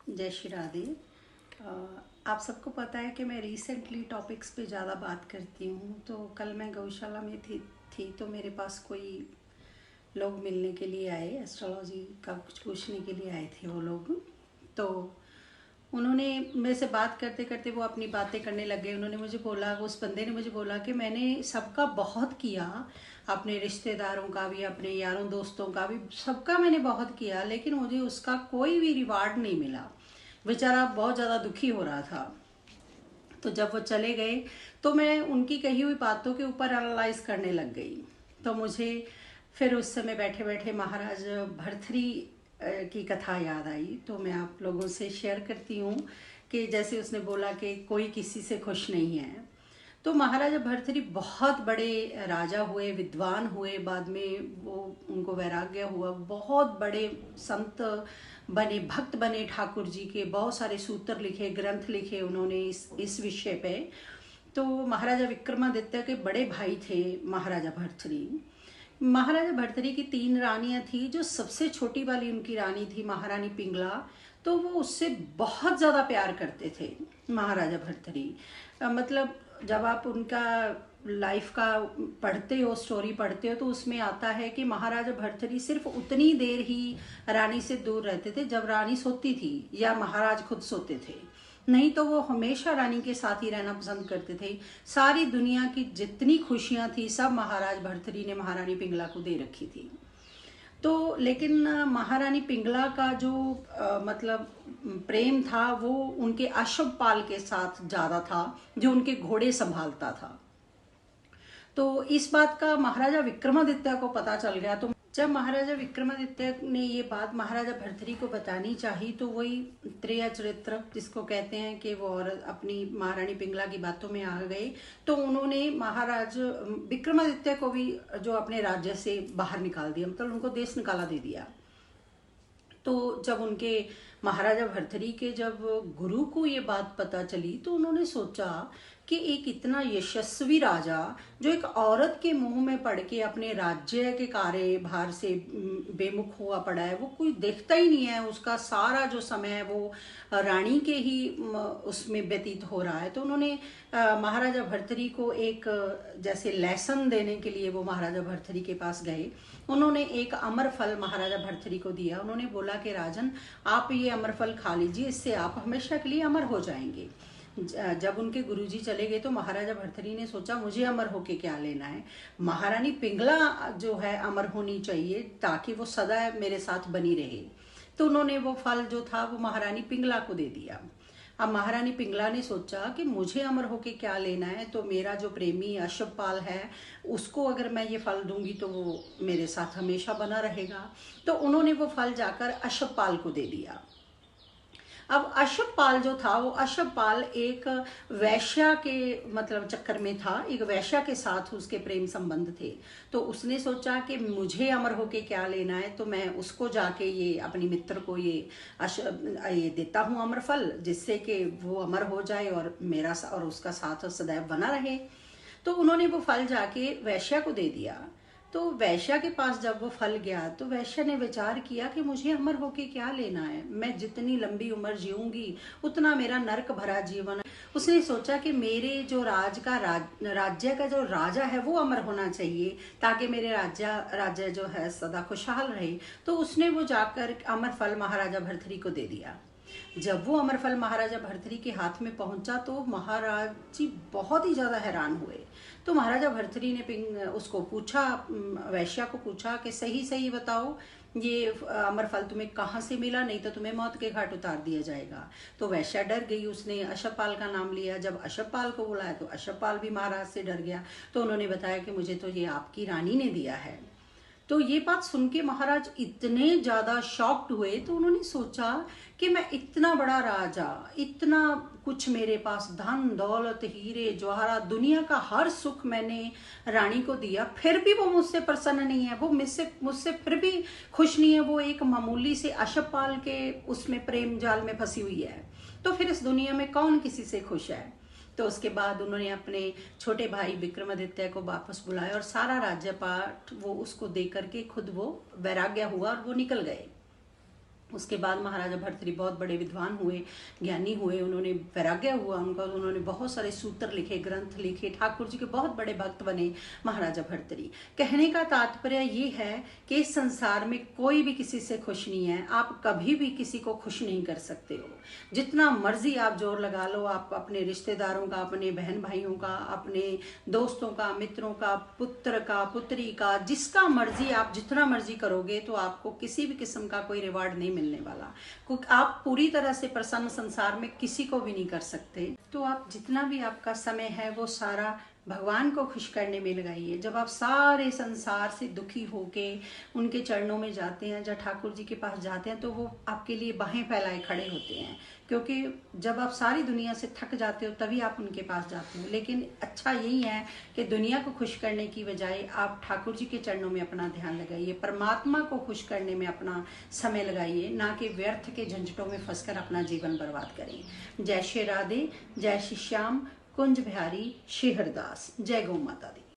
जय श्री राधे। आप सबको पता है कि मैं रिसेंटली टॉपिक्स पे ज़्यादा बात करती हूँ। तो कल मैं गौशाला में थी तो मेरे पास कोई लोग मिलने के लिए आए, एस्ट्रोलॉजी का कुछ पूछने के लिए आए थे वो लोग। तो उन्होंने मेरे से बात करते करते वो अपनी बातें करने लग गए। उन्होंने मुझे बोला, उस बंदे ने मुझे बोला कि मैंने सबका बहुत किया, अपने रिश्तेदारों का भी, अपने यारों दोस्तों का भी, सबका मैंने बहुत किया, लेकिन मुझे उसका कोई भी रिवार्ड नहीं मिला। बेचारा बहुत ज़्यादा दुखी हो रहा था। तो जब वो चले गए तो मैं उनकी कही हुई बातों के ऊपर एनालाइज करने लग गई। तो मुझे फिर उस समय बैठे बैठे महाराज भर्तृहरि की कथा याद आई। तो मैं आप लोगों से शेयर करती हूँ कि जैसे उसने बोला कि कोई किसी से खुश नहीं है। तो महाराजा भर्तृहरि बहुत बड़े राजा हुए, विद्वान हुए, बाद में वो उनको वैराग्य हुआ, बहुत बड़े संत बने, भक्त बने ठाकुर जी के, बहुत सारे सूत्र लिखे, ग्रंथ लिखे उन्होंने इस विषय पे। तो महाराजा विक्रमादित्य के बड़े भाई थे महाराजा भर्तृहरि। महाराजा भर्तृहरि की 3 रानियां थी। जो सबसे छोटी वाली उनकी रानी थी महारानी पिंगला, तो वो उससे बहुत ज़्यादा प्यार करते थे महाराजा भर्तृहरि। मतलब जब आप उनका लाइफ का पढ़ते हो, स्टोरी पढ़ते हो, तो उसमें आता है कि महाराजा भर्तृहरि सिर्फ उतनी देर ही रानी से दूर रहते थे जब रानी सोती थी या महाराज खुद सोते थे, नहीं तो वो हमेशा रानी के साथ ही रहना पसंद करते थे। सारी दुनिया की जितनी खुशियां थी सब महाराज भर्तृहरि ने महारानी पिंगला को दे रखी थी। तो लेकिन महारानी पिंगला का जो मतलब प्रेम था वो उनके अश्वपाल के साथ ज़्यादा था, जो उनके घोड़े संभालता था। तो इस बात का महाराजा विक्रमादित्य को पता चल गया। तो जब महाराजा विक्रमादित्य ने ये बात महाराजा भर्तृहरि को बतानी चाहिए, तो वही त्रेय चरित्र जिसको कहते हैं कि वो औरत अपनी महारानी पिंगला की बातों में आ गए। तो उन्होंने महाराज विक्रमादित्य को भी जो अपने राज्य से बाहर निकाल दिया, मतलब उनको देश निकाला दे दिया। तो जब उनके महाराजा भर्तृहरि के जब गुरु को ये बात पता चली, तो उन्होंने सोचा कि एक इतना यशस्वी राजा जो एक औरत के मुंह में पड़ के अपने राज्य के कार्यभार से बेमुख हुआ पड़ा है, वो कोई देखता ही नहीं है, उसका सारा जो समय है वो रानी के ही उसमें व्यतीत हो रहा है। तो उन्होंने महाराजा भर्तृहरि को एक जैसे लेसन देने के लिए वो महाराजा भर्तृहरि के पास गए। उन्होंने एक अमर फल महाराजा भर्तृहरि को दिया। उन्होंने बोला कि राजन, आप ये अमर फल खा लीजिए, इससे आप हमेशा के लिए अमर हो जाएंगे। जब उनके गुरुजी चले गए तो महाराजा भर्तृहरि ने सोचा, मुझे अमर होके क्या लेना है, महारानी पिंगला जो है अमर होनी चाहिए ताकि वो सदा मेरे साथ बनी रहे। तो उन्होंने वो फल जो था वो महारानी पिंगला को दे दिया। अब महारानी पिंगला ने सोचा कि मुझे अमर होके क्या लेना है, तो मेरा जो प्रेमी अश्वपाल है उसको अगर मैं ये फल दूंगी तो वो मेरे साथ हमेशा बना रहेगा। तो उन्होंने वो फल जाकर अश्वपाल को दे दिया। अब अश्वपाल जो था वो अश्वपाल एक वैश्या के मतलब चक्कर में था, एक वैश्या के साथ उसके प्रेम संबंध थे। तो उसने सोचा कि मुझे अमर होके क्या लेना है, तो मैं उसको जाके ये अपनी मित्र को ये देता हूँ अमर फल, जिससे कि वो अमर हो जाए और मेरा और उसका साथ सदैव बना रहे। तो उन्होंने वो फल जाके वैश्या को दे दिया। तो वैश्या के पास जब वो फल गया तो वैश्या ने विचार किया कि मुझे अमर होके क्या लेना है, मैं जितनी लंबी उम्र जीऊंगी उतना मेरा नरक भरा जीवन है। उसने सोचा कि मेरे जो राज्य का जो राजा है वो अमर होना चाहिए ताकि मेरे राज्य जो है सदा खुशहाल रहे। तो उसने वो जाकर अमर फल महाराजा भर्तृहरि को दे दिया। जब वो अमर फल महाराजा भर्तृहरि के हाथ में पहुंचा तो महाराज जी बहुत ही ज्यादा हैरान हुए। तो महाराजा भर्तृहरि ने उसको पूछा, वैश्या को पूछा कि सही सही बताओ ये अमर फल तुम्हें कहाँ से मिला, नहीं तो तुम्हें मौत के घाट उतार दिया जाएगा। तो वैश्या डर गई, उसने अश्वपाल का नाम लिया। जब अश्वपाल को बुलाया तो अश्वपाल भी महाराज से डर गया। तो उन्होंने बताया कि मुझे तो ये आपकी रानी ने दिया है। तो ये बात सुन के महाराज इतने ज्यादा शॉक्ड हुए। तो उन्होंने सोचा कि मैं इतना बड़ा राजा, इतना कुछ मेरे पास धन दौलत हीरे जवाहरात, दुनिया का हर सुख मैंने रानी को दिया, फिर भी वो मुझसे प्रसन्न नहीं है, वो मुझसे फिर भी खुश नहीं है। वो एक मामूली से अश्वपाल के उसमें प्रेम जाल में फंसी हुई है। तो फिर इस दुनिया में कौन किसी से खुश है। तो उसके बाद उन्होंने अपने छोटे भाई विक्रमादित्य को वापस बुलाया और सारा राज्यपाट वो उसको दे करके खुद वो वैराग्य हुआ और वो निकल गए। उसके बाद महाराजा भर्तृहरि बहुत बड़े विद्वान हुए, ज्ञानी हुए, उन्होंने वैराग्य हुआ उनका, उन्होंने बहुत सारे सूत्र लिखे, ग्रंथ लिखे, ठाकुर जी के बहुत बड़े भक्त बने महाराजा भर्तृहरि। कहने का तात्पर्य ये है कि इस संसार में कोई भी किसी से खुश नहीं है, आप कभी भी किसी को खुश नहीं कर सकते हो। जितना मर्जी आप जोर लगा लो, आप अपने रिश्तेदारों का, अपने बहन भाइयों का, अपने दोस्तों का, मित्रों का, पुत्र का, पुत्री का, जिसका मर्जी आप जितना मर्जी करोगे तो आपको किसी भी किस्म का कोई रिवार्ड नहीं मिलने वाला, क्योंकि आप पूरी तरह से प्रसन्न संसार में किसी को भी नहीं कर सकते। तो आप जितना भी आपका समय है वो सारा भगवान को खुश करने में लगाइए। जब आप सारे संसार से दुखी होके उनके चरणों में जाते हैं, जब ठाकुर जी के पास जाते हैं, तो वो आपके लिए बाहें फैलाए खड़े होते हैं, क्योंकि जब आप सारी दुनिया से थक जाते हो तभी आप उनके पास जाते हो। लेकिन अच्छा यही है कि दुनिया को खुश करने की बजाय आप ठाकुर जी के चरणों में अपना ध्यान लगाइए, परमात्मा को खुश करने में अपना समय लगाइए, ना कि व्यर्थ के झंझटों में फंसकर अपना जीवन बर्बाद करें। जय श्री राधे, जय श्री श्याम, कुंज बिहारी, श्री हरदास, जय गौ माता दी।